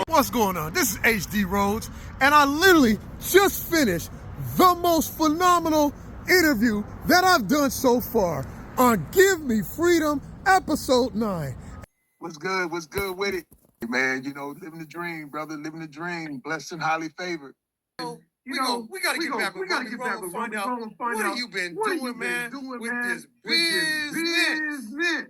What's going on? This is HD Rhodes, and I literally just finished the most phenomenal interview that I've done so far on Give Me Freedom, Episode 9. What's good? What's good with it? Hey, man, you know, living the dream, brother, living the dream, blessed and highly favored. We gotta get back with Romey Rome and find out what have you been doing, man, with this business.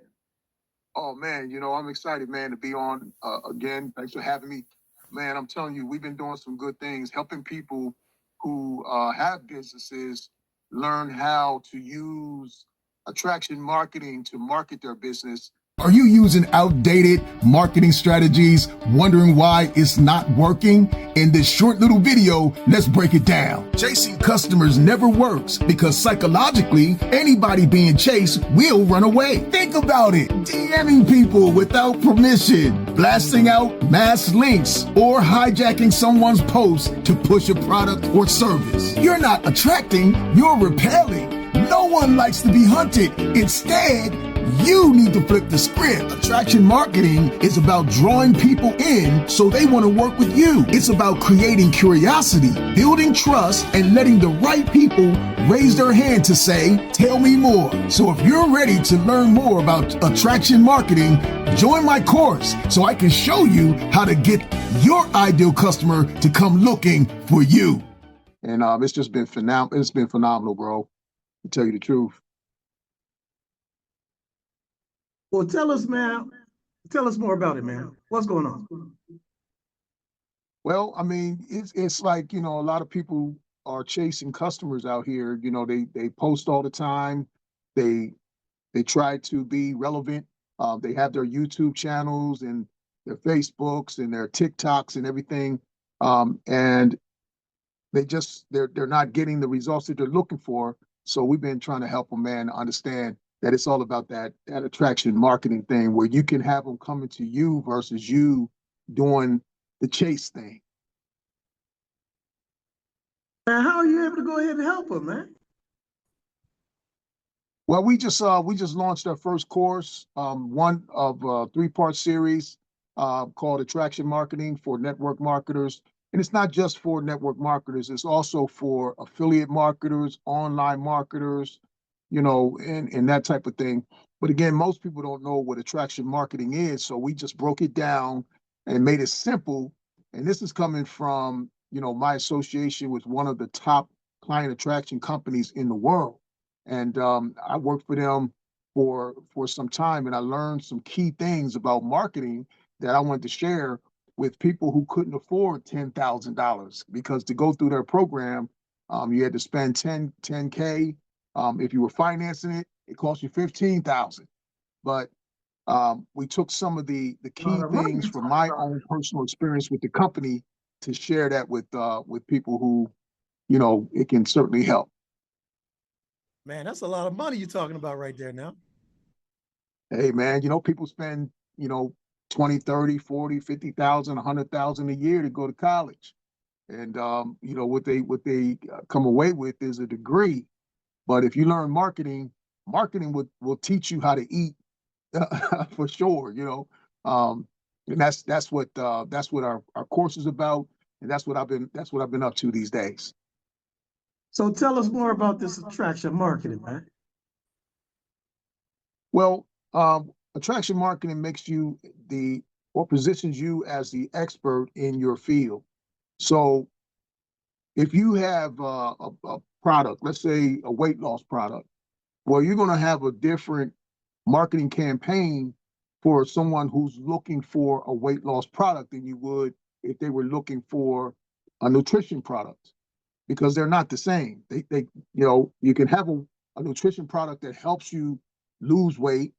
Oh, man, you know, I'm excited, man, to be on again. Thanks for having me. Man, I'm telling you, we've been doing some good things, helping people who have businesses learn how to use attraction marketing to market their business. Are you using outdated marketing strategies, wondering why it's not working? In this short little video, let's break it down. Chasing customers never works because psychologically, anybody being chased will run away. Think about it. DMing people without permission, blasting out mass links, or hijacking someone's post to push a product or service. You're not attracting, you're repelling. No one likes to be hunted. Instead, you need to flip the script. Attraction marketing is about drawing people in so they want to work with you. It's about creating curiosity, building trust, and letting the right people raise their hand to say, tell me more. So if you're ready to learn more about attraction marketing, join my course so I can show you how to get your ideal customer to come looking for you. And it's just been phenomenal. It's been phenomenal, bro, to tell you the truth. Well, tell us, man. Tell us more about it, man. What's going on? Well, I mean, it's like, you know, a lot of people are chasing customers out here. You know, they post all the time. They try to be relevant. They have their YouTube channels and their Facebooks and their TikToks and everything. And they're not getting the results that they're looking for. So we've been trying to help them, man, understand that it's all about that attraction marketing thing where you can have them coming to you versus you doing the chase thing. Man, how are you able to go ahead and help them, man? Well, we just launched our first course, one of a 3-part series called Attraction Marketing for Network Marketers. And it's not just for network marketers, it's also for affiliate marketers, online marketers, you know, and that type of thing. But again, most people don't know what attraction marketing is. So we just broke it down and made it simple. And this is coming from, you know, my association with one of the top client attraction companies in the world. And I worked for them for some time, and I learned some key things about marketing that I wanted to share with people who couldn't afford $10,000, because to go through their program, you had to spend $10K. If you were financing it, it cost you $15,000. But we took some of the key things from my own personal experience with the company to share that with people who, you know, it can certainly help. Man, that's a lot of money you're talking about right there now. Hey, man, you know, people spend, you know, 20, 30, 40, 50,000, 100,000 a year to go to college. And, you know, what they come away with is a degree. But if you learn marketing will teach you how to eat for sure, you know. And that's what our course is about. And that's what I've been up to these days. So tell us more about this attraction marketing, man. Well, attraction marketing makes you positions you as the expert in your field. So if you have a product, let's say a weight loss product, well, you're going to have a different marketing campaign for someone who's looking for a weight loss product than you would if they were looking for a nutrition product, because they're not the same. They you know, you can have a nutrition product that helps you lose weight,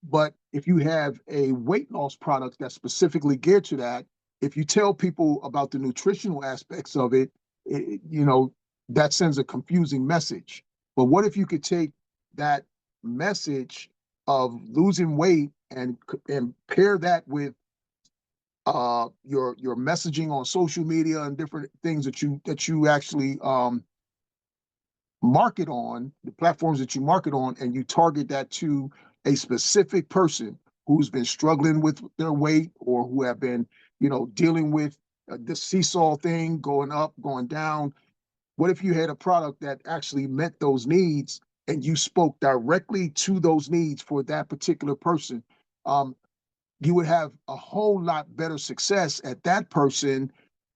but if you have a weight loss product that's specifically geared to that, if you tell people about the nutritional aspects of it, you know, that sends a confusing message. But what if you could take that message of losing weight and pair that with your messaging on social media and different things that you actually market on, the platforms that you market on, and you target that to a specific person who's been struggling with their weight or who have been, dealing with the seesaw thing, going up, going down. What if you had a product that actually met those needs and you spoke directly to those needs for that particular person? You would have a whole lot better success at that person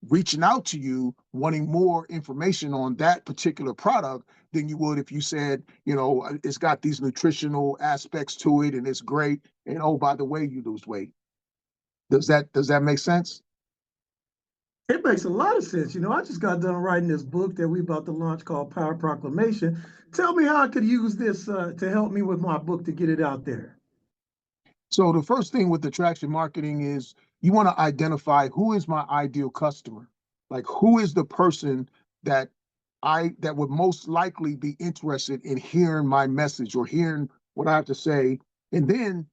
reaching out to you, wanting more information on that particular product than you would if you said, it's got these nutritional aspects to it and it's great. And oh, by the way, you lose weight. Does that make sense? It makes a lot of sense. I just got done writing this book that we're about to launch called Power Proclamation. Tell me how I could use this to help me with my book to get it out there. So the first thing with attraction marketing is you want to identify who is my ideal customer. Like, who is the person that would most likely be interested in hearing my message or hearing what I have to say. And then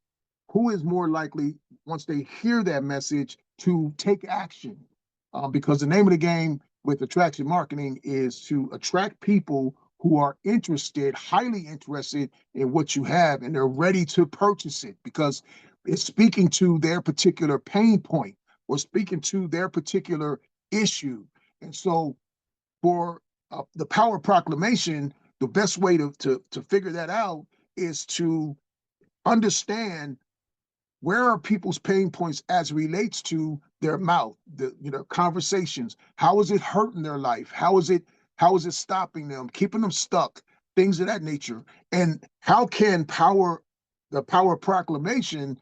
who is more likely, once they hear that message, to take action. Because the name of the game with attraction marketing is to attract people who are interested, highly interested in what you have, and they're ready to purchase it because it's speaking to their particular pain point or speaking to their particular issue. And so for the Power Proclamation, the best way to figure that out is to understand where are people's pain points as it relates to their mouth, conversations. How is it hurting their life? How is it stopping them, keeping them stuck, things of that nature? And how can the Power Proclamation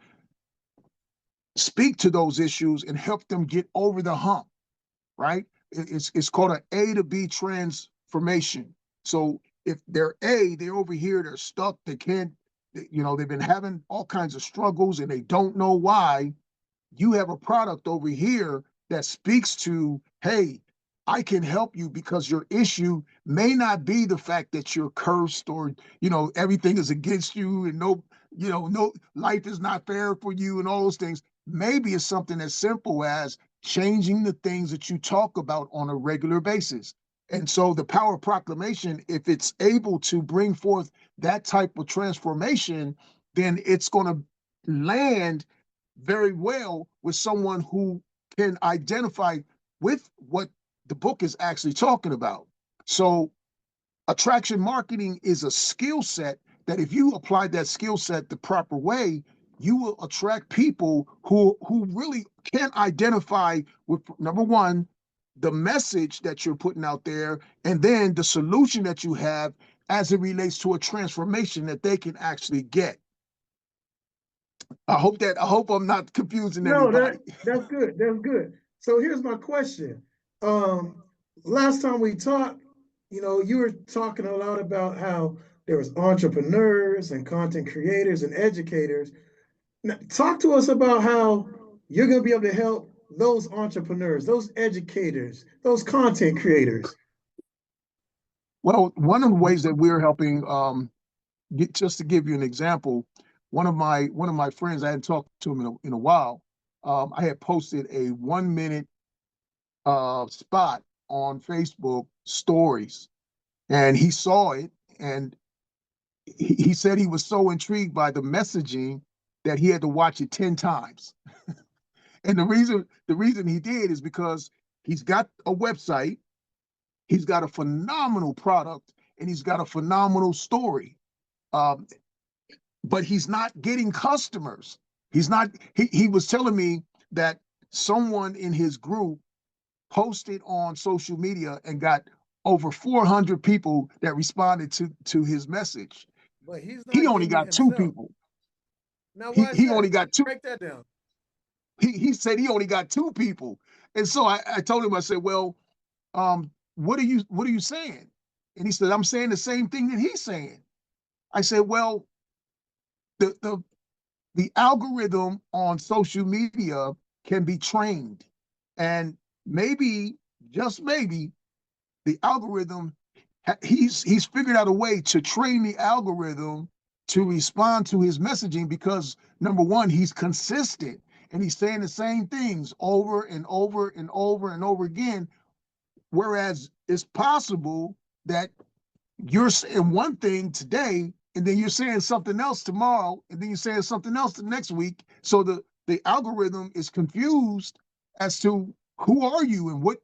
speak to those issues and help them get over the hump, right? It's called an A to B transformation. So if they're over here, they're stuck, they can't, they've been having all kinds of struggles and they don't know why. You have a product over here that speaks to, hey, I can help you because your issue may not be the fact that you're cursed or, everything is against you and no life is not fair for you and all those things. Maybe it's something as simple as changing the things that you talk about on a regular basis. And so the Power Proclamation, if it's able to bring forth that type of transformation, then it's going to land very well with someone who can identify with what the book is actually talking about. So attraction marketing is a skill set that if you apply that skill set the proper way, you will attract people who really can identify with, number one, the message that you're putting out there, and then the solution that you have as it relates to a transformation that they can actually get. I hope I'm not confusing anybody. That's good. That's good. So here's my question. Last time we talked, you were talking a lot about how there was entrepreneurs and content creators and educators. Now, talk to us about how you're going to be able to help those entrepreneurs, those educators, those content creators. Well, one of the ways that we're helping, just to give you an example, one of my friends, I hadn't talked to him in a while. I had posted a 1-minute spot on Facebook stories, and he saw it, and he said he was so intrigued by the messaging that he had to watch it 10 times. And the reason he did is because he's got a website, he's got a phenomenal product, and he's got a phenomenal story. But he's not getting customers. He was telling me that someone in his group posted on social media and got over 400 people that responded to his message. But he only got himself. 2 people. Now, why he only got 2. Break that down. He said he only got 2 people. And so I told him, I said, well, what are you saying? And he said, I'm saying the same thing that he's saying. I said, well, the algorithm on social media can be trained, and maybe, just maybe, the algorithm, he's figured out a way to train the algorithm to respond to his messaging because, number one, he's consistent and he's saying the same things over and over and over and over again. Whereas it's possible that you're saying one thing today and then you're saying something else tomorrow, and then you're saying something else the next week. So the algorithm is confused as to who are you and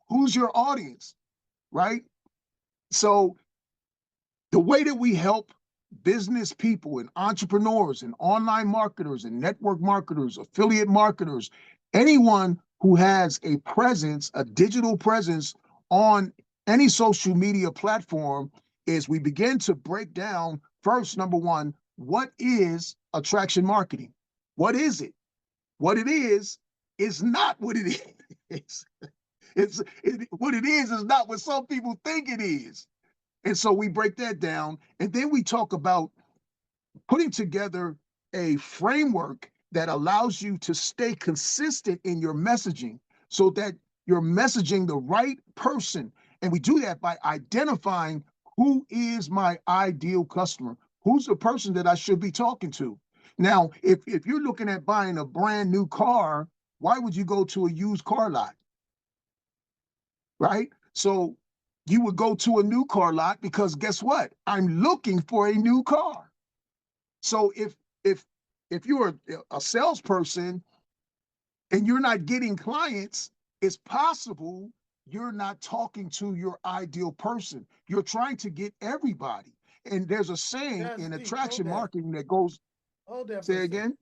who's your audience, right? So the way that we help business people and entrepreneurs and online marketers and network marketers, affiliate marketers, anyone who has a presence, a digital presence on any social media platform, is we begin to break down first, number one, what is attraction marketing? What is it? What it is not what it is. What it is not what some people think it is. And so we break that down, and then we talk about putting together a framework that allows you to stay consistent in your messaging so that you're messaging the right person. And we do that by identifying who is my ideal customer, who's the person that I should be talking to. Now, if you're looking at buying a brand new car, why would you go to a used car lot? Right? So you would go to a new car lot because guess what? I'm looking for a new car. So if you're a salesperson and you're not getting clients, it's possible you're not talking to your ideal person. You're trying to get everybody. And there's a saying That's in deep. attraction Hold that. marketing that goes, Hold that for say a second. again?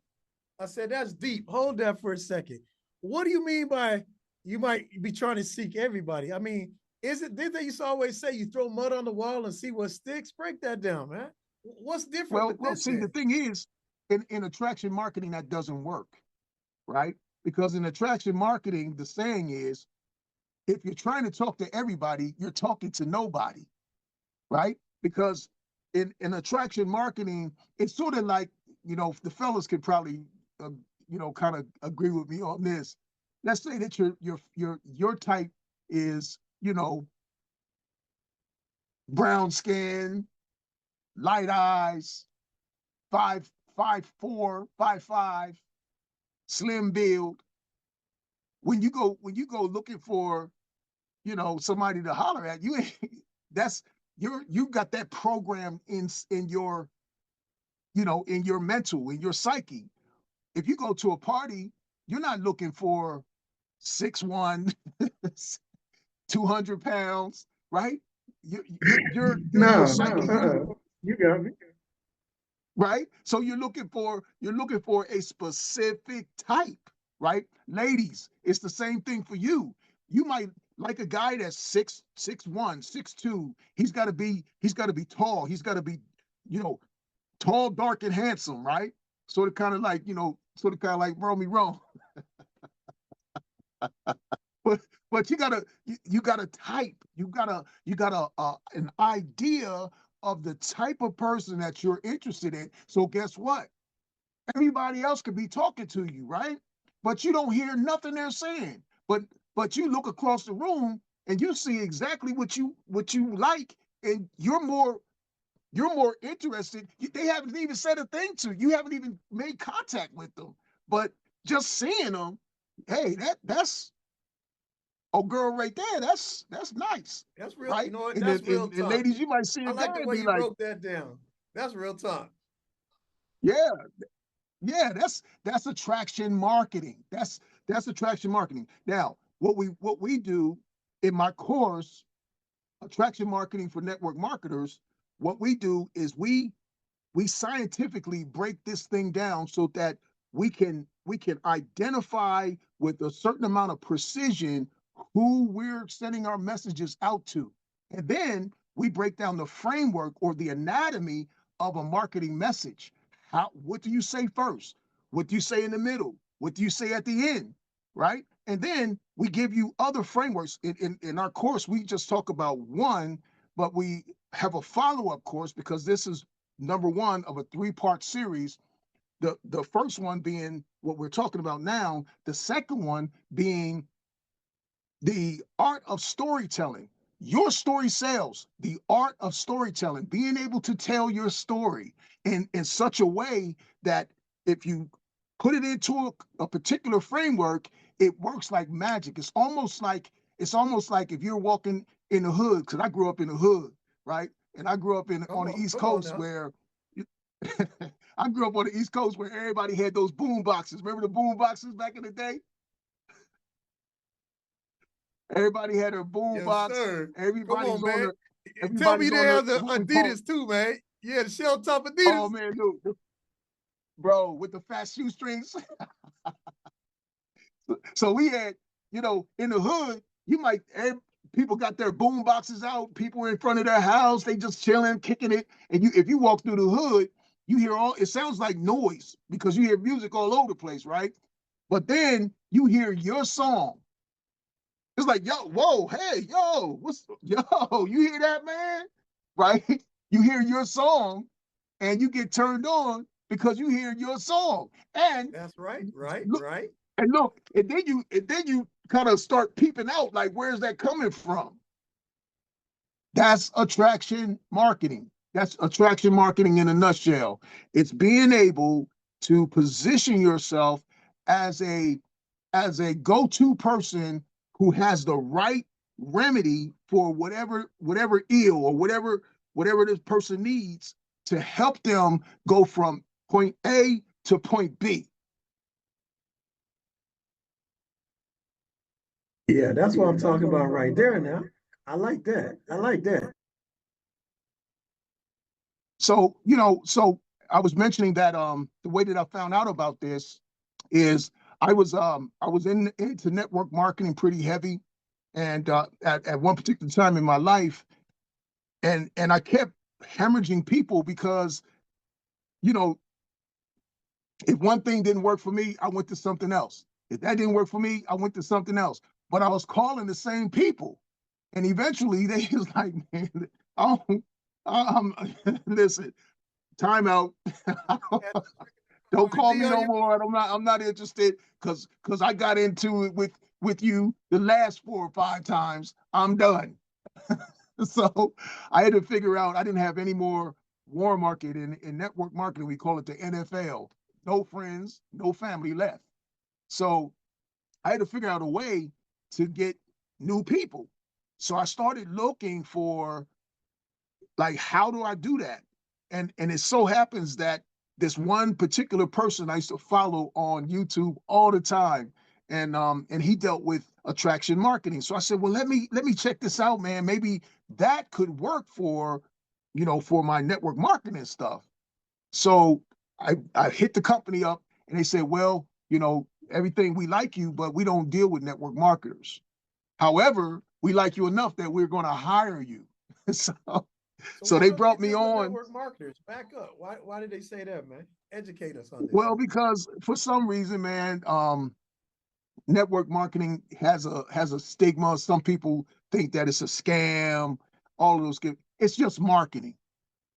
I said, that's deep. Hold that for a second. What do you mean by you might be trying to seek everybody? I mean, didn't they used to always say you throw mud on the wall and see what sticks? Break that down, man. What's different with Well, this see, the then? thing is, in attraction marketing, that doesn't work, right? Because in attraction marketing, the saying is, if you're trying to talk to everybody, you're talking to nobody, right? Because in attraction marketing, it's sort of like, the fellas could probably, kind of agree with me on this. Let's say that your type is, brown skin, light eyes, 5'4", 5'5", slim build. When you go looking for, somebody to holler at, you ain't that's you got that program in your, in your mental, in your psyche. If you go to a party, you're not looking for 6'1", 200 pounds, right? You're in your No, psyche, you got me. right? So you're looking for a specific type, right? Ladies, it's the same thing for you. You might like a guy that's 6'1", 6'2". He's got to be tall. He's got to be, tall, dark, and handsome, right? Sort of kind of like, Romey Rome. But you gotta type. You gotta an idea of the type of person that you're interested in. So guess what? Everybody else could be talking to you, right? But you don't hear nothing they're saying. But you look across the room and you see exactly what you like, and you're more interested. They haven't even said a thing to you. You haven't even made contact with them. But just seeing them, hey, that's oh, girl, right there, that's nice, That's real. You right? know what? And That's then real and talk. ladies, you might see I a like guy the and way be you like, broke that down. That's real talk. yeah, yeah, that's attraction marketing. That's attraction marketing. Now, what we do in my course, attraction marketing for network marketers, what we do is we scientifically break this thing down so that we can identify with a certain amount of precision who we're sending our messages out to. And then we break down the framework or the anatomy of a marketing message. What do you say first? What do you say in the middle? What do you say at the end? Right? And then we give you other frameworks. In our course, we just talk about one, but we have a follow-up course because this is number one of a 3-part series. The first one being what we're talking about now, the second one being the art of storytelling. Your story sells. The art of storytelling, being able to tell your story in such a way that if you put it into a particular framework, it works like magic. It's almost like if you're walking in the hood, because I grew up in the hood, right? And I grew up on the East Come on Coast now. where I grew up on the East Coast where everybody had those boom boxes. Remember the boom boxes back in the day? Everybody had their boom Yes, box. sir. Come Everybody's on, on man. the Tell me everybody's they on the have the what we call. Adidas too, man. Yeah, the shell top Adidas. Oh man, dude, bro, with the fat shoestrings. So we had, you know, in the hood, people got their boom boxes out, people in front of their house, they just chilling, kicking it. And if you walk through the hood, you hear it sounds like noise because you hear music all over the place, right? But then you hear your song. It's like, yo, whoa, hey, yo, you hear that, man? Right? You hear your song and you get turned on because you hear your song. And That's right, look, right. and look, and then you kind of start peeping out, like, where's that coming from? That's attraction marketing. That's attraction marketing in a nutshell. It's being able to position yourself as a go-to person who has the right remedy for whatever ill or whatever this person needs to help them go from point A to point B. Yeah, that's what I'm talking about right there now. I like that. I like that. So, so I was mentioning that the way that I found out about this is I was into network marketing pretty heavy, and at one particular time in my life, and I kept hemorrhaging people because, you know, if one thing didn't work for me, I went to something else. If that didn't work for me, I went to something else. But I was calling the same people, and eventually they was like, man, oh, listen, time out. Don't call me no more. I'm not interested because I got into it with you the last 4 or 5 times. I'm done. So I had to figure out I didn't have any more warm market in network marketing. We call it the NFL. No friends, no family left. So I had to figure out a way to get new people. So I started looking for, like, how do I do that? And it so happens that this one particular person I used to follow on YouTube all the time, and he dealt with attraction marketing. So I said, well, let me check this out, man. Maybe that could work for, for my network marketing stuff. So I hit the company up, and they said, well, everything, we like you, but we don't deal with network marketers. However, we like you enough that we're going to hire you. So they brought me on. Network marketers, back up. Why did they say that, man? Educate us on this. Well, because for some reason, man, network marketing has a stigma. Some people think that it's a scam. All of those. It's just marketing.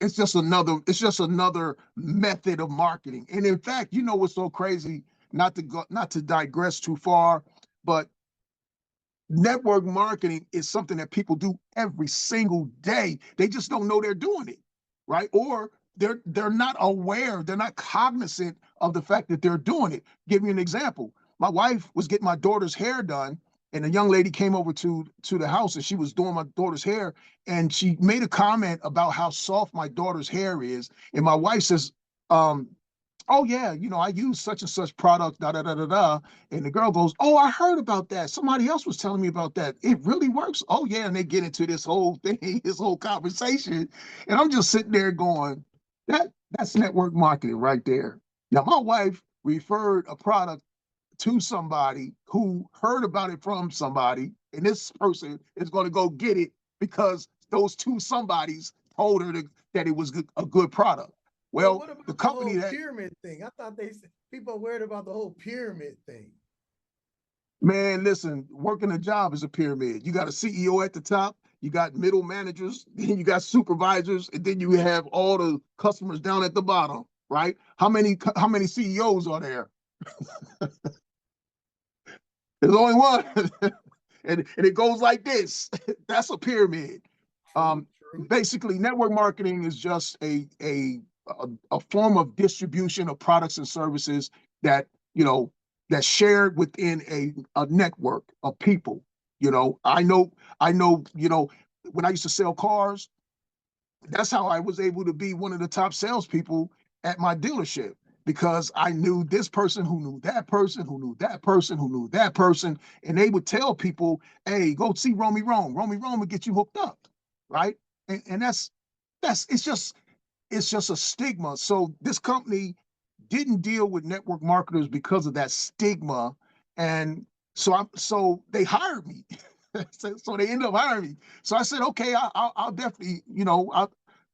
It's just another method of marketing. And in fact, what's so crazy? Not to digress too far, but network marketing is something that people do every single day. They just don't know they're doing it, right? Or they're not aware, they're not cognizant of the fact that they're doing it. Give you an example. My wife was getting my daughter's hair done, and a young lady came over to the house, and she was doing my daughter's hair, and she made a comment about how soft my daughter's hair is. And my wife says, oh yeah, I use such and such product, da da da da da. And the girl goes, oh, I heard about that. Somebody else was telling me about that. It really works. Oh yeah, and they get into this whole thing, this whole conversation, and I'm just sitting there going, that's network marketing right there. Now my wife referred a product to somebody who heard about it from somebody, and this person is going to go get it because those two somebodies told her that it was a good product. Well, what about the company whole pyramid thing? I thought people worried about the whole pyramid thing. Man, listen, working a job is a pyramid. You got a CEO at the top, you got middle managers, then you got supervisors, and then you have all the customers down at the bottom, right? How many CEOs are there? There's only one. and it goes like this. That's a pyramid. Basically, network marketing is just a form of distribution of products and services that, that's shared within a network of people. I know, when I used to sell cars, that's how I was able to be one of the top salespeople at my dealership. because I knew this person who knew that person who knew that person who knew that person. And they would tell people, hey, go see Romey Rome. Romey Rome will get you hooked up, right? And it's just a stigma. So this company didn't deal with network marketers because of that stigma. And so they hired me. So they ended up hiring me. So I said, okay, I'll definitely,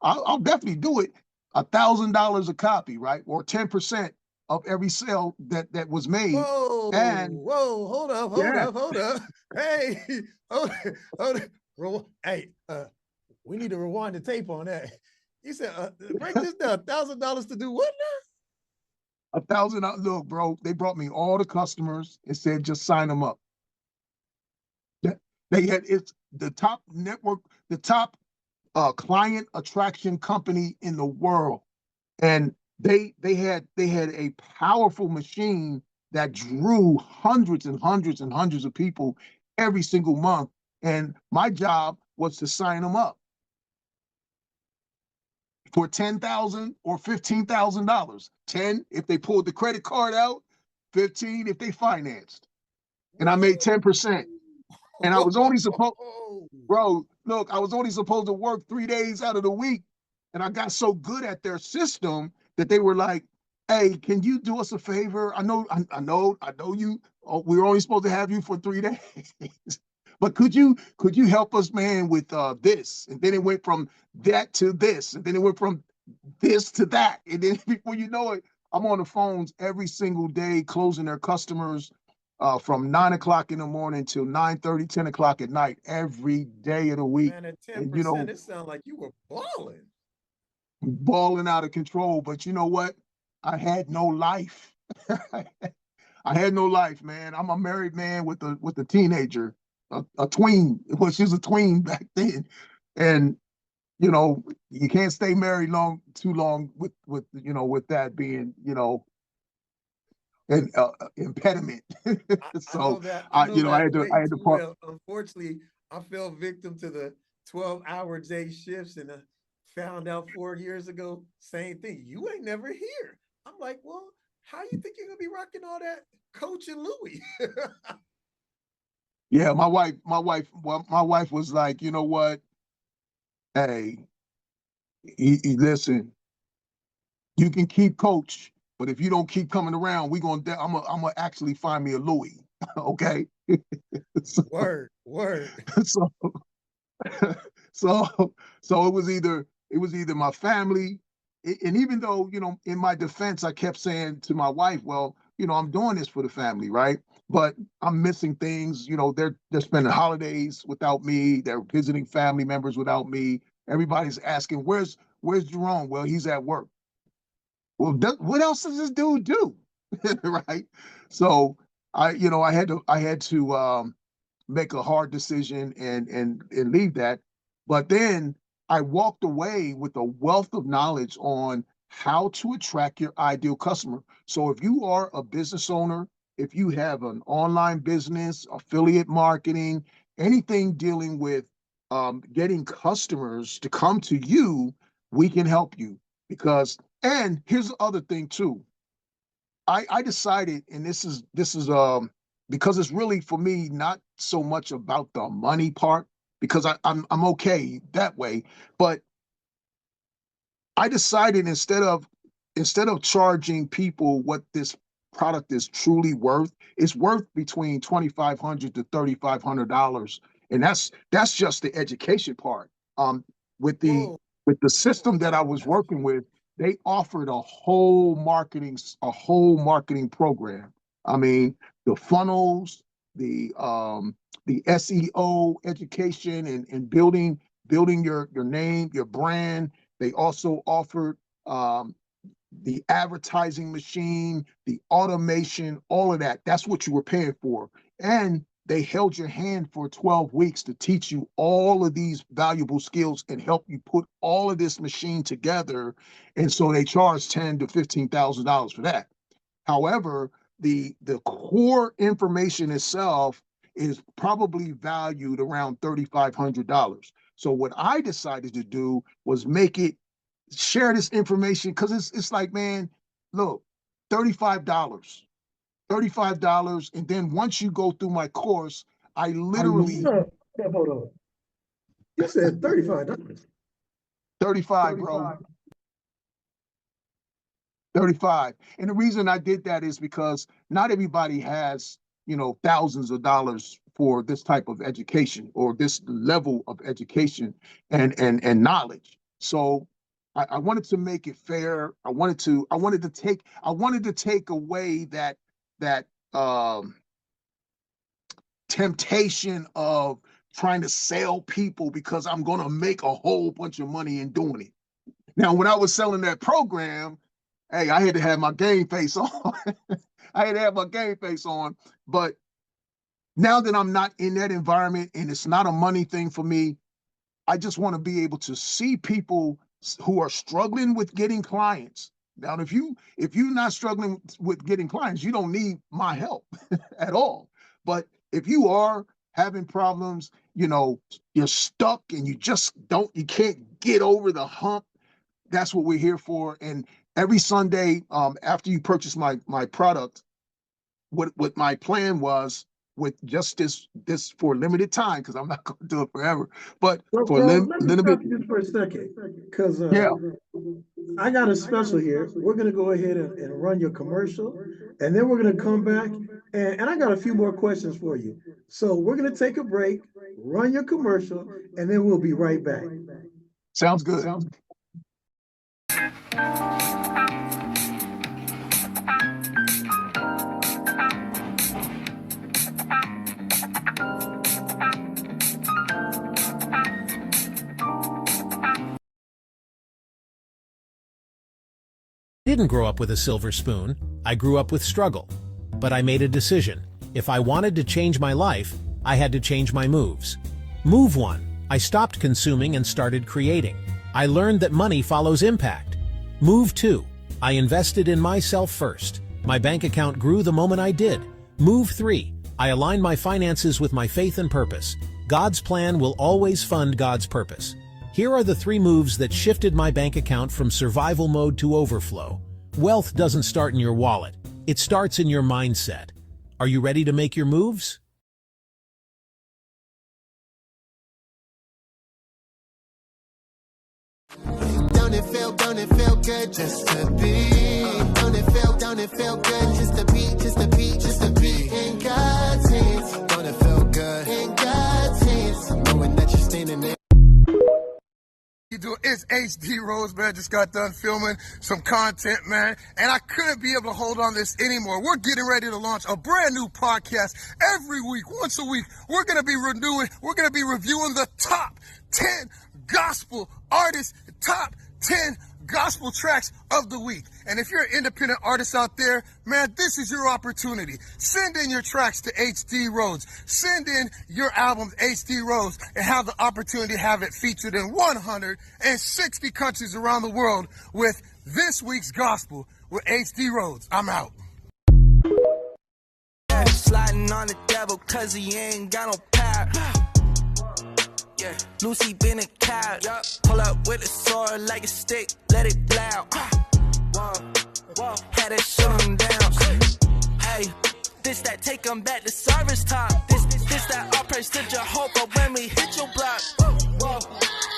I'll definitely do it. $1,000 a copy, right? Or 10% of every sale that was made. Whoa, And whoa, hold up, hold yeah, up, hold up. Hey, hold, hold hey, we need to rewind the tape on that. You said, break this down, $1,000 to do what now? 1,000. Look, bro, they brought me all the customers and said, just sign them up. They had it's the top network, the top client attraction company in the world, and they had a powerful machine that drew hundreds and hundreds and hundreds of people every single month. And my job was to sign them up for $10,000 or $15,000. 10 if they pulled the credit card out, 15 if they financed, and I made 10%. And I was only supposed, bro, look, I was only supposed to work 3 days out of the week. And I got so good at their system that they were like, hey, can you do us a favor? I know you, we were only supposed to have you for 3 days. But could you help us, man, with this? And then it went from that to this. And then it went from this to that. And then before you know it, I'm on the phones every single day closing their customers from 9 o'clock in the morning till 9:30, 10 o'clock at night, every day of the week. Man, at And 10%, it sounds like you were balling. balling out of control. But you know what? I had no life. I had no life, man. I'm a married man with a teenager, a tween. Well, she was a tween back then. And you can't stay married too long with that being, an impediment. I know So that. I know I that way had to too part. well. Unfortunately, I fell victim to the 12-hour day shifts and found out 4 years ago, same thing. You ain't never here. I'm like, well, how you think you're gonna be rocking all that Coach and Louis? Yeah, my wife was like, you know what? Hey, listen, you can keep Coach, but if you don't keep coming around, I'm gonna actually find me a Louis. Okay. so, Word. so so so it was either my family, and even though in my defense I kept saying to my wife, well, I'm doing this for the family, right? But I'm missing things. They're spending holidays without me. They're visiting family members without me. Everybody's asking, where's Jerome? Well, he's at work. Well, what else does this dude do? Right? So I had to make a hard decision and leave that. But then I walked away with a wealth of knowledge on how to attract your ideal customer. So if you are a business owner, if you have an online business, affiliate marketing, anything dealing with getting customers to come to you, we can help you. And here's the other thing too. I decided, and this is because it's really for me not so much about the money part, because I'm okay that way, but I decided instead of charging people what this product is truly worth, it's worth between $2,500 to $3,500, and that's just the education part. With the Whoa, with the whoa, system that I was working with, they offered a whole marketing program. I mean, the funnels, the SEO education, and building your name, your brand. They also offered the advertising machine, the automation, all of that. That's what you were paying for. And they held your hand for 12 weeks to teach you all of these valuable skills and help you put all of this machine together. And so they charged $10,000 to $15,000 for that. However, the core information itself is probably valued around $3,500. So what I decided to do was share this information, because it's like, man, look, $35. $35. And then once you go through my course, I literally Hold on. You said $35. 35, bro. 35. And the reason I did that is because not everybody has, thousands of dollars for this type of education or this level of education and knowledge. So I wanted to make it fair. I wanted to take away that temptation of trying to sell people because I'm going to make a whole bunch of money in doing it. Now, when I was selling that program, hey, I had to have my game face on. But now that I'm not in that environment and it's not a money thing for me, I just want to be able to see people who are struggling with getting clients. Now, if you're not struggling with getting clients, you don't need my help at all. But if you are having problems, you're stuck and you can't get over the hump, that's what we're here for. And every Sunday, after you purchase my product, what my plan was with just this for a limited time, because I'm not going to do it forever, but for a little bit. Just for a second, because Yeah. I got a special here. We're going to go ahead and run your commercial, and then we're going to come back, and I got a few more questions for you. So we're going to take a break, run your commercial, and then we'll be right back. Sounds good. I didn't grow up with a silver spoon. I grew up with struggle. But I made a decision. If I wanted to change my life, I had to change my moves. Move 1. I stopped consuming and started creating. I learned that money follows impact. Move 2. I invested in myself first. My bank account grew the moment I did. Move 3. I aligned my finances with my faith and purpose. God's plan will always fund God's purpose. Here are the 3 moves that shifted my bank account from survival mode to overflow. Wealth doesn't start in your wallet. It starts in your mindset. Are you ready to make your moves? Don't it feel good just to be? Don't it feel good just to be in God's hands? Don't it feel good in God's hands? Knowing that you're standing there. It's HD Rhodes, man. Just got done filming some content, man, and I couldn't be able to hold on this anymore. We're getting ready to launch a brand new podcast every week, once a week. We're going to be reviewing the top 10 gospel artists, top 10 gospel tracks of the week. And if you're an independent artist out there, man, this is your opportunity. Send in your tracks to HD Rhodes. Send in your albums, HD Rhodes, and have the opportunity to have it featured in 160 countries around the world with this week's gospel with HD Rhodes. I'm out. Sliding on the devil cause he ain't got no power. Yeah. Lucy been a cow. Pull up with a sword like a stick, let it blow. Had to shut him down. Hey, this that take him back to service time. This that all praise to Jehovah when we hit your block.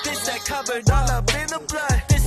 This that covered all up in the blood. This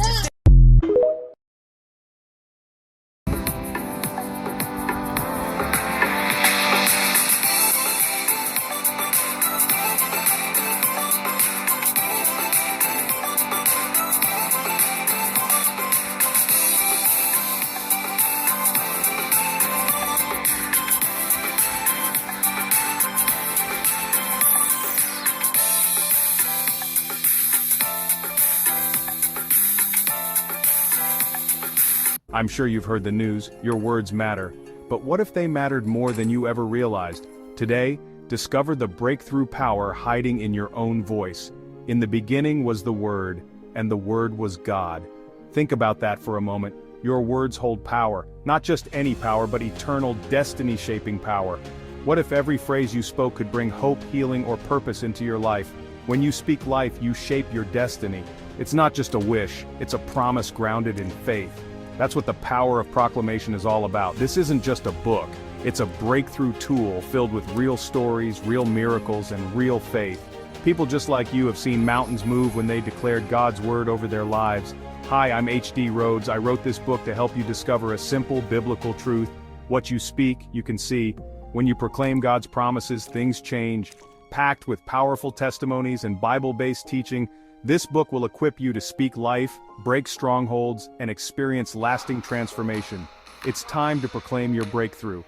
I'm sure you've heard the news, your words matter. But what if they mattered more than you ever realized? Today, discover the breakthrough power hiding in your own voice. In the beginning was the Word, and the Word was God. Think about that for a moment. Your words hold power, not just any power, but eternal destiny-shaping power. What if every phrase you spoke could bring hope, healing, or purpose into your life? When you speak life, you shape your destiny. It's not just a wish, it's a promise grounded in faith. That's what the power of proclamation is all about. This isn't just a book. It's a breakthrough tool filled with real stories, real miracles, and real faith. People just like you have seen mountains move when they declared God's word over their lives. Hi, I'm H.D. Rhodes. I wrote this book to help you discover a simple biblical truth. What you speak, you can see. When you proclaim God's promises, things change. Packed with powerful testimonies and Bible-based teaching, this book will equip you to speak life, break strongholds, and experience lasting transformation. It's time to proclaim your breakthrough.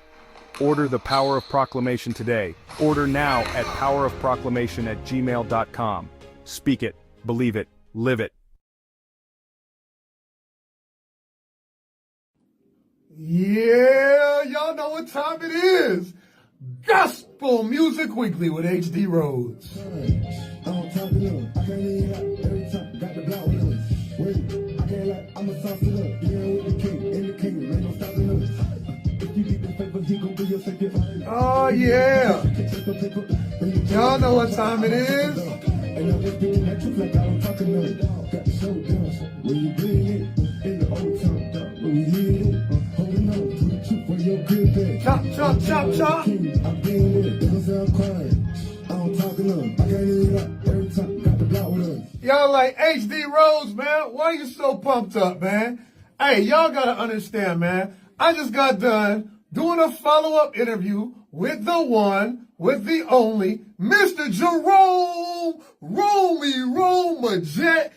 Order the Power of Proclamation today. Order now at powerofproclamation@gmail.com. Speak it, believe it, live it. Yeah, y'all know what time it is. Gospel Music Weekly with H.D. Rhodes. Oh yeah. Y'all know what time it is. Chop, chop, chop, chop. Y'all like H.D. Rhodes, man. Why you so pumped up, man? Hey, y'all gotta understand, man. I just got done doing a follow-up interview with the one, with the only, Mr. Jerome Romey Rome, Midgette.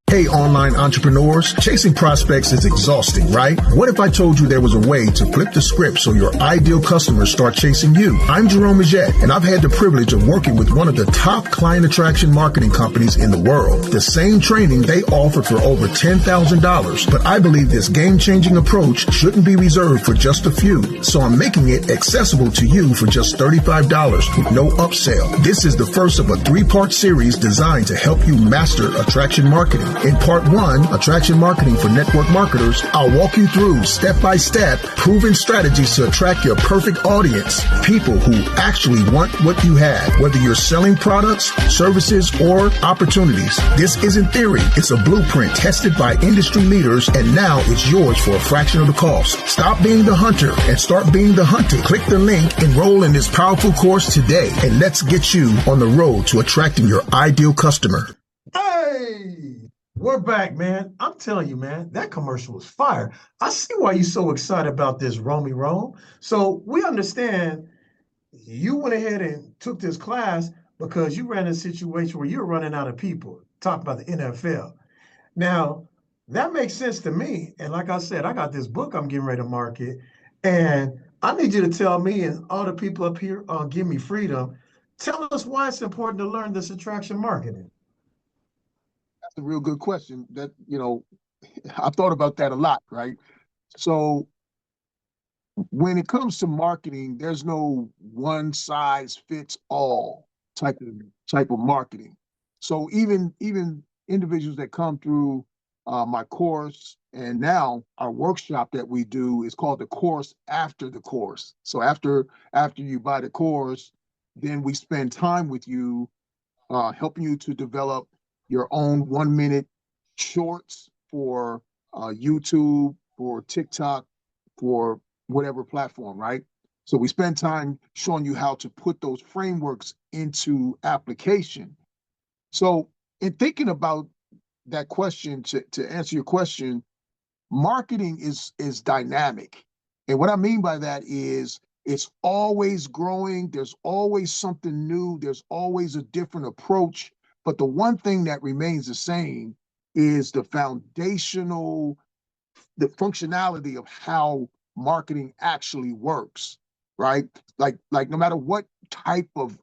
Hey, online entrepreneurs, chasing prospects is exhausting, right? What if I told you there was a way to flip the script so your ideal customers start chasing you? I'm Jerome Midgette, and I've had the privilege of working with one of the top client attraction marketing companies in the world. The same training they offered for over $10,000, but I believe this game-changing approach shouldn't be reserved for just a few. So I'm making it accessible to you for just $35 with no upsell. This is the first of a 3-part series designed to help you master attraction marketing. In part 1, Attraction Marketing for Network Marketers, I'll walk you through step-by-step proven strategies to attract your perfect audience, people who actually want what you have, whether you're selling products, services, or opportunities. This isn't theory. It's a blueprint tested by industry leaders, and now it's yours for a fraction of the cost. Stop being the hunter and start being the hunted. Click the link, enroll in this powerful course today, and let's get you on the road to attracting your ideal customer. Hey, we're back, man. I'm telling you, man, that commercial was fire. I see why you're so excited about this, Romey Rome. So we understand you went ahead and took this class because you ran a situation where you're running out of people. Talk about the NFL. Now, that makes sense to me. And like I said, I got this book I'm getting ready to market. And I need you to tell me and all the people up here on Give Me Freedom, tell us why it's important to learn this attraction marketing. That's a real good question. That, I've thought about that a lot, right? So when it comes to marketing, there's no one size fits all type of marketing. So even individuals that come through my course and now our workshop that we do is called the course after the course. So after you buy the course, then we spend time with you, helping you to develop your own 1-minute shorts for YouTube, for TikTok, for whatever platform, right? So we spend time showing you how to put those frameworks into application. So in thinking about that question, to answer your question, marketing is dynamic. And what I mean by that is it's always growing. There's always something new. There's always a different approach. But the one thing that remains the same is the functionality of how marketing actually works, right? Like no matter what type of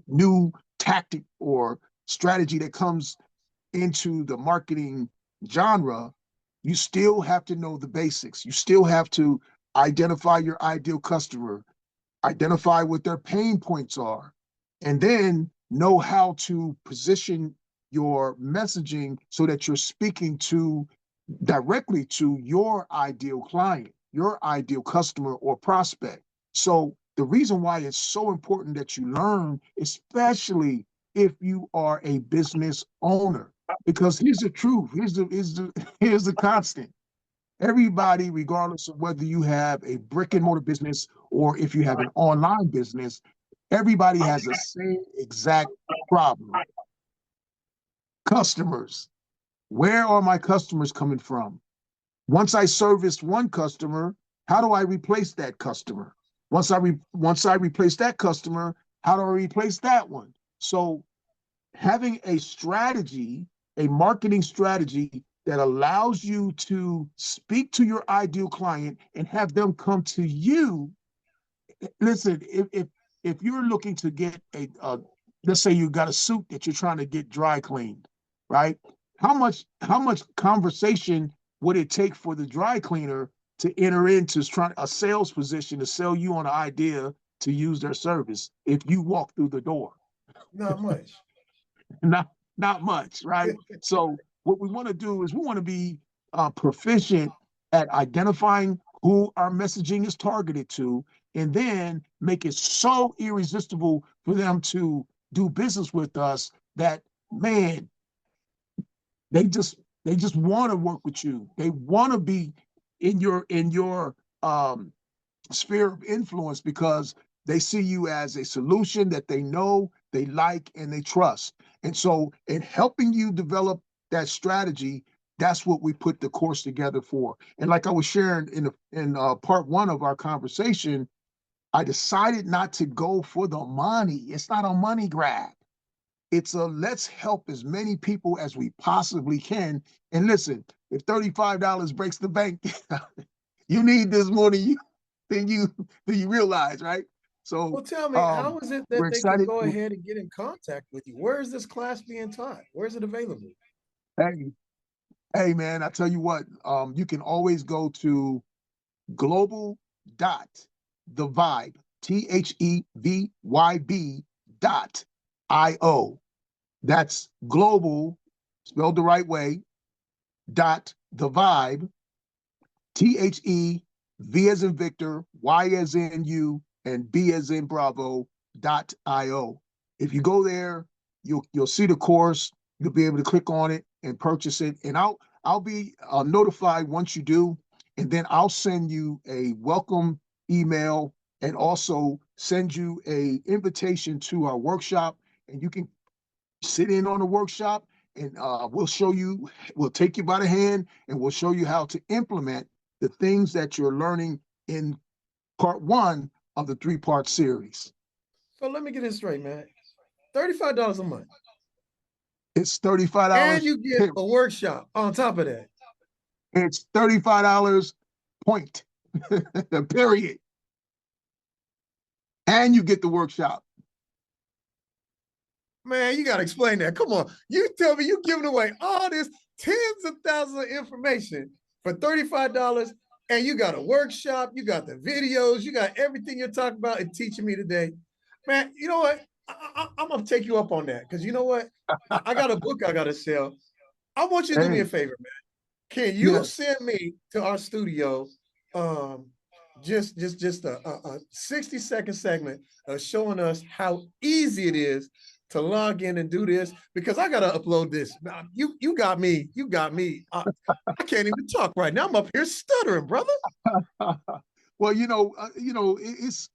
new tactic or strategy that comes into the marketing genre, you still have to know the basics. You still have to identify your ideal customer, identify what their pain points are, and then know how to position your messaging so that you're speaking directly to your ideal client, your ideal customer or prospect. So the reason why it's so important that you learn, especially if you are a business owner, because here's the truth, here's the constant. Everybody, regardless of whether you have a brick and mortar business or if you have an online business, everybody has the same exact problem. Customers. Where are my customers coming from? Once I service one customer, how do I replace that customer? Once I replace that customer, how do I replace that one? So having a strategy, a marketing strategy that allows you to speak to your ideal client and have them come to you. Listen, if you're looking to get let's say you got a suit that you're trying to get dry cleaned, right? How much conversation would it take for the dry cleaner to enter into a sales position to sell you on an idea to use their service if you walk through the door? Not much. Not much, right? So what we want to do is we want to be proficient at identifying who our messaging is targeted to, and then make it so irresistible for them to do business with us that, man, they just want to work with you. They want to be in your sphere of influence because they see you as a solution that they know, they like, and they trust. And so in helping you develop that strategy, that's what we put the course together for. And like I was sharing in part one of our conversation, I decided not to go for the money. It's not a money grab. It's a let's help as many people as we possibly can. And listen, if $35 breaks the bank, you need this more than you realize, right? So Well, tell me, how is it we're that they can excited. go ahead and get in contact with you? Where is this class being taught? Where is it available? Hey, man, I tell you what, you can always go to global dot the vibe, THEVYB.io. That's global, spelled the right way, dot the vibe, THEV as in Victor, Y as in you, and B as in Bravo, .io. If you go there, you'll see the course. You'll be able to click on it and purchase it. And I'll be notified once you do, and then I'll send you a welcome email and also send you a invitation to our workshop, and you can sit in on the workshop, and we'll take you by the hand, and we'll show you how to implement the things that you're learning in part one of the 3-part series. So let me get this straight, man. $35 a month. It's $35. And you get a workshop on top of that. It's $35 point, period. And you get the workshop. Man, you got to explain that. Come on. You tell me you're giving away all this tens of thousands of information for $35, and you got a workshop, you got the videos, you got everything you're talking about and teaching me today. Man, you know what? I'm going to take you up on that because you know what? I got a book I got to sell. I want you to do me a favor, man. Can you send me to our studio just a 60-second segment of showing us how easy it is to log in and do this, because I gotta upload this. You got me. I can't even talk right now. I'm up here stuttering, brother. Well, it's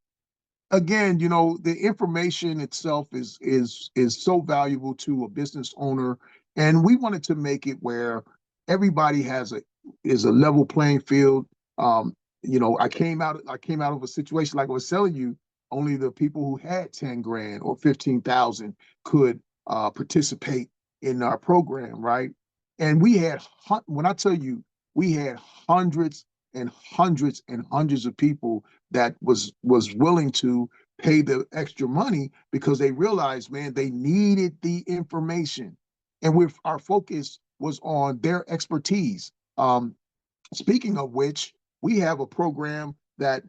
again, the information itself is so valuable to a business owner, and we wanted to make it where everybody is a level playing field. I came out of a situation like I was telling you. Only the people who had 10 grand or 15,000 could participate in our program, right? And when I tell you, we had hundreds and hundreds and hundreds of people that was willing to pay the extra money because they realized, man, they needed the information. And our focus was on their expertise. Speaking of which, we have a program that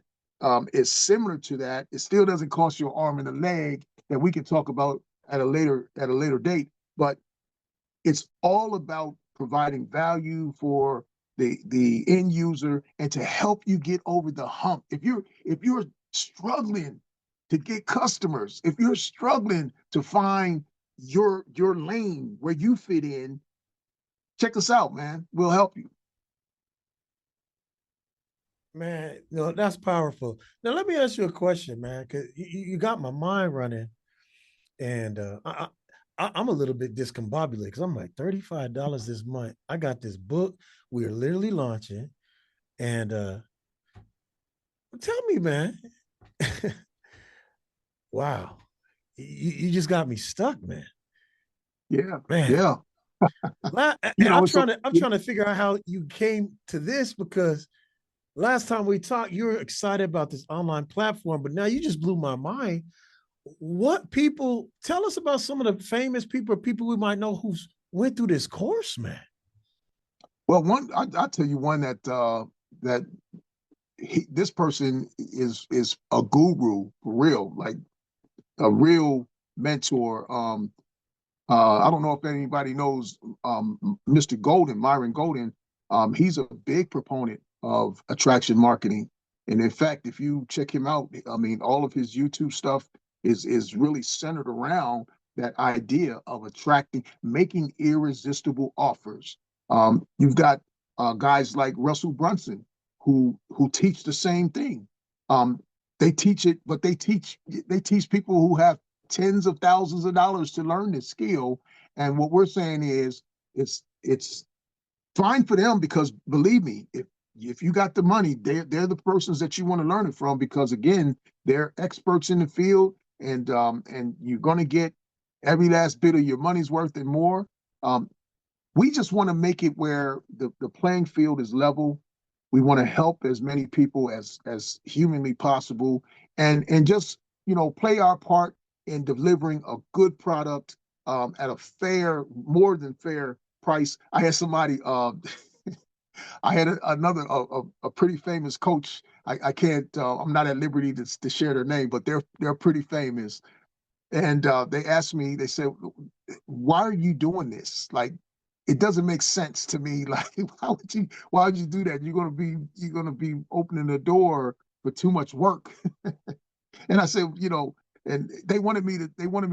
is similar to that. It still doesn't cost you an arm and a leg that we can talk about at a later date, but it's all about providing value for the end user and to help you get over the hump. If you're struggling to get customers, if you're struggling to find your lane where you fit in, check us out, man. We'll help you. Man, no, that's powerful. Now let me ask you a question, man, because you got my mind running, and I'm a little bit discombobulated because I'm like $35 this month. I got this book we're literally launching, and tell me, man, wow, you just got me stuck, man. Yeah, Man, yeah. and I'm So trying to figure out how you came to this because last time we talked, you were excited about this online platform, but now you just blew my mind. What people tell us about some of the famous people or people we might know who's went through this course, man? well, I'll tell you one that this person is a guru for real, like a real mentor. I don't know if anybody knows Mr. Golden, Myron Golden. He's a big proponent of attraction marketing. And in fact, if you check him out, I mean, all of his YouTube stuff is really centered around that idea of attracting, making irresistible offers. You've got guys like Russell Brunson who teach the same thing. Um, they teach it, but they teach people who have tens of thousands of dollars to learn this skill. And what we're saying is it's fine for them because believe me, if you got the money, they're the persons that you want to learn it from because again, they're experts in the field and you're going to get every last bit of your money's worth and more. Um, we just want to make it where the playing field is level. We want to help as many people as humanly possible and just play our part in delivering a good product at a fair, more than fair price. I had somebody, I had another a pretty famous coach. I can't, I'm not at liberty to share their name, but they're pretty famous. And they asked me, they said, "Why are you doing this? Like, it doesn't make sense to me. Like, why would you do that? You're gonna be opening the door for too much work." And I said, and they wanted me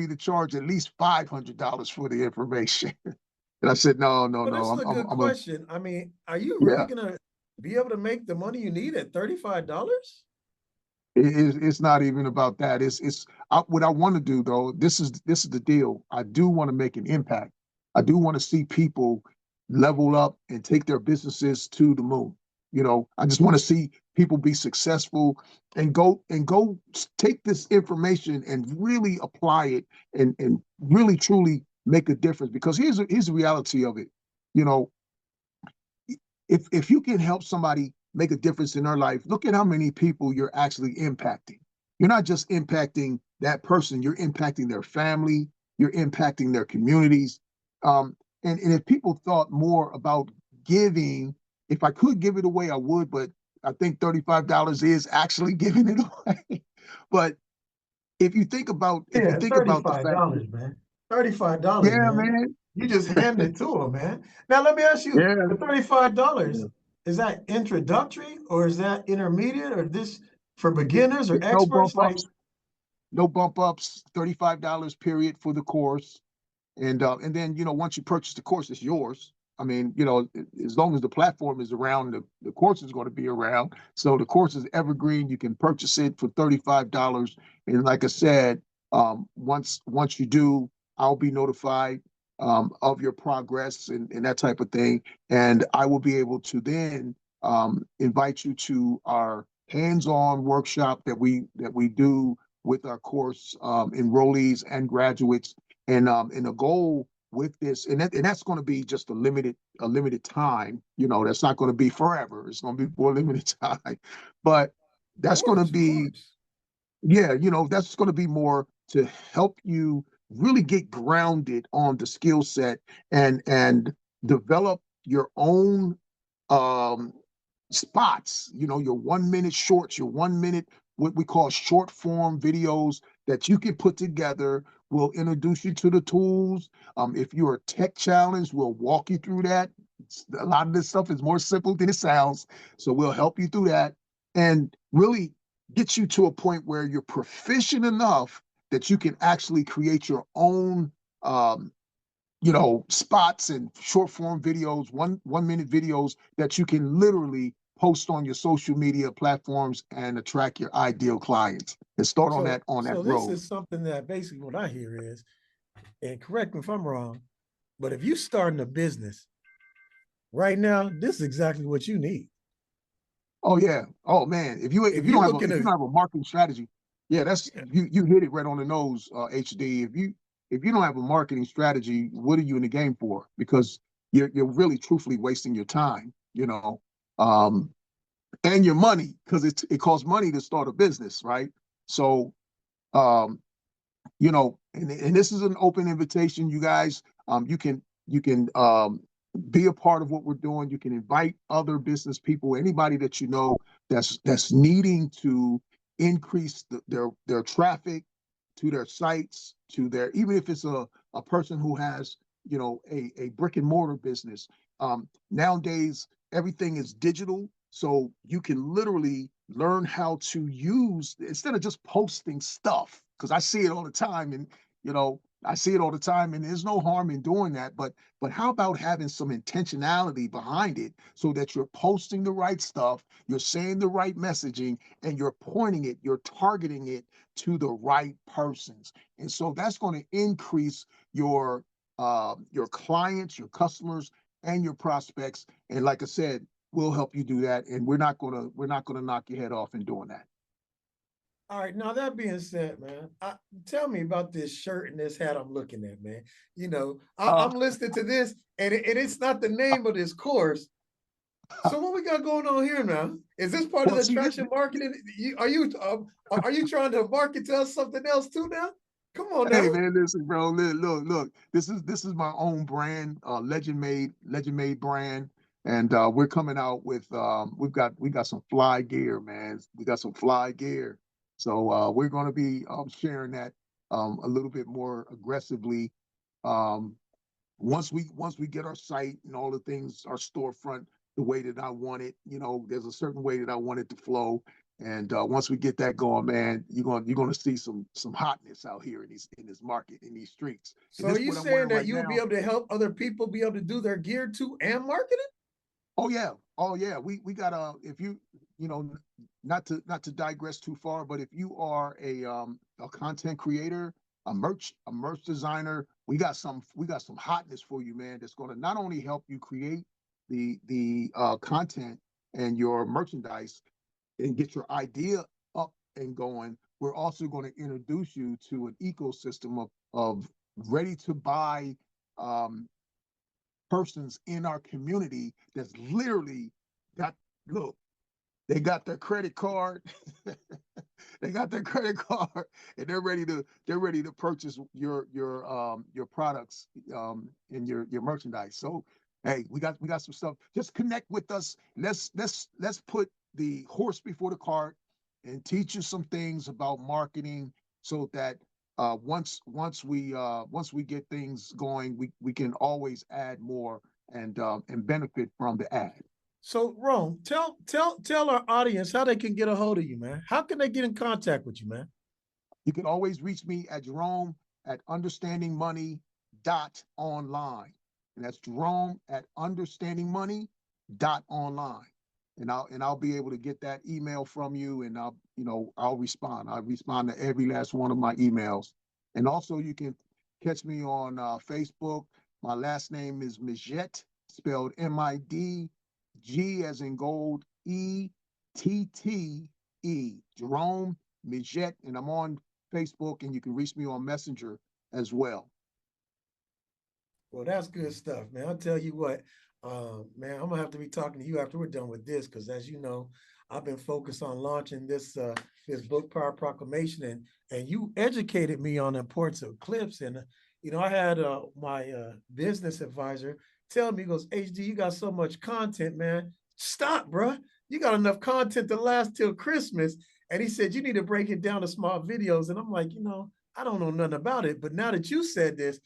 to charge at least $500 for the information. And I said, no, no, Well, no. this is a good I'm a question. I mean, are you really yeah. gonna be able to make the money you need at $35? It's not even about that. What I want to do though. This is the deal. I do want to make an impact. I do want to see people level up and take their businesses to the moon. I just want to see people be successful and go take this information and really apply it and really truly make a difference. Because here's the reality of it. You know, if you can help somebody make a difference in their life, look at how many people you're actually impacting. You're not just impacting that person, you're impacting their family, you're impacting their communities. And if people thought more about giving, if I could give it away, I would, but I think $35 is actually giving it away. But if you Yeah, think about the fact, $35, man. $35, yeah, man. man, You just handed it to him, man. Now let me ask you, yeah, the $35, yeah. is that introductory or is that intermediate or this for beginners or No experts? bump Like, ups, no bump ups, $35 period for the course. And then once you purchase the course, it's yours. I mean, as long as the platform is around, the course is going to be around. So the course is evergreen. You can purchase it for $35. And like I said, once you do, I'll be notified of your progress and that type of thing. And I will be able to then invite you to our hands-on workshop that we do with our course enrollees and graduates. And the goal with this, and that's going to be just a limited time. That's not going to be forever. It's going to be for a limited time. But that's going to Of be, course. yeah, that's going to be more to help you really get grounded on the skill set and develop your own um, spots, your 1 minute shorts, your 1 minute, what we call short form videos that you can put together. We'll introduce you to the tools. If you're tech challenged, we'll walk you through that. A lot of this stuff is more simple than it sounds. So we'll help you through that and really get you to a point where you're proficient enough that you can actually create your own spots and short form videos, 1 minute videos that you can literally post on your social media platforms and attract your ideal clients. And start on that So this road. is something that basically what I hear is, and correct me if I'm wrong, but if you starting a business right now, this is exactly what you need. Oh yeah. Oh man. If you If you don't looking have a marketing strategy, yeah, that's you hit it right on the nose, HD. If you don't have a marketing strategy, what are you in the game for? Because you're really truthfully wasting your time, um, and your money, because it costs money to start a business, right? So um, and this is an open invitation, you guys. You can be a part of what we're doing. You can invite other business people, anybody that you know that's needing to increase their traffic to their sites, to their, even if it's a person who has a brick and mortar business. Nowadays everything is digital, so you can literally learn how to use, instead of just posting stuff, because I see it all the time, and there's no harm in doing that, but how about having some intentionality behind it, so that you're posting the right stuff, you're saying the right messaging, and you're pointing it, you're targeting it to the right persons. And so that's going to increase your clients, your customers, and your prospects. And like I said, we'll help you do that, and we're not gonna knock your head off in doing that. All right. Now that being said, man, tell me about this shirt and this hat I'm looking at, man. I'm listening to this, and it's not the name of this course. So what we got going on here now? Is this part of the attraction marketing? Are you trying to market to us something else too now? Come on now. Hey man, listen, bro. Look. This is my own brand, Legend Made brand, and we're coming out with we got some fly gear, man. We got some fly gear, so we're going to be sharing that a little bit more aggressively. Once we get our site and all the things, our storefront, the way that I want it, there's a certain way that I want it to flow. And once we get that going, man, you're gonna see some hotness out here in this market, in these streets. So are you saying that you'll be able to help other people be able to do their gear too and market it? Oh yeah. We got if not to digress too far, but if you are a content creator, a merch designer, we got some hotness for you, man. That's going to not only help you create the content and your merchandise and get your idea up and going. We're also going to introduce you to an ecosystem of ready to buy persons in our community that's literally they got their credit card, and they're ready to purchase your products and your merchandise. So hey, we got some stuff. Just connect with us. Let's put the horse before the cart and teach you some things about marketing, so that once we get things going, we can always add more and benefit from the ad. So Rome, tell our audience how they can get a hold of you, man. How can they get in contact with you, man? You can always reach me at Jerome at understandingmoney.online. And that's Jerome at understandingmoney.online. And I'll be able to get that email from you, and I'll respond. I respond to every last one of my emails. And also you can catch me on Facebook. My last name is Midgette, spelled MIDGE as in gold, ETTE, Jerome Midgette, and I'm on Facebook, and you can reach me on Messenger as well. Well, that's good stuff, man. I'll tell you what, man, I'm gonna have to be talking to you after we're done with this, because as you know, I've been focused on launching this book, Power Proclamation, and you educated me on the importance of clips. And I had my business advisor tell me, he goes, HD, you got so much content, man. Stop, bro. You got enough content to last till Christmas. And he said, you need to break it down to small videos. And I'm like, I don't know nothing about it. But now that you said this,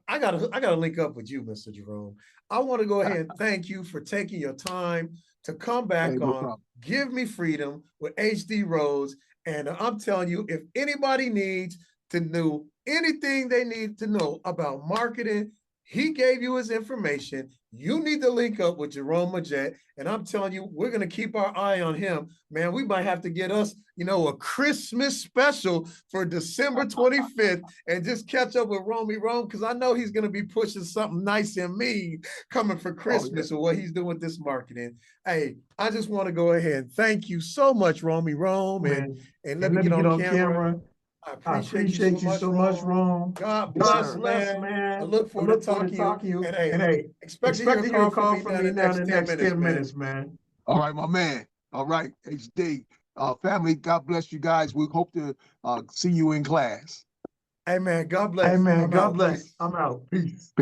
I gotta link up with you, Mr. Jerome. I want to go ahead and thank you for taking your time to come back on Give Me Freedom with HD Rhodes. And I'm telling you, if anybody needs to know anything they need to know about marketing, he gave you his information. You need to link up with Jerome Midgette, and I'm telling you, we're gonna keep our eye on him, man. We might have to get us, a Christmas special for December 25th, and just catch up with Romey Rome, because I know he's gonna be pushing something nice and mean coming for Christmas, or what he's doing with this marketing. Hey, I just want to go ahead and thank you so much, Romey Rome, and let me get on camera. I appreciate you so much, Rome. God bless, man. I look forward to talking to you. And hey, expect to hear a call from me now in the next 10 minutes, man. All right, my man. All right, HD. Family, God bless you guys. We hope to see you in class. Hey, man, God bless. Hey, man, God bless. I'm out. Peace.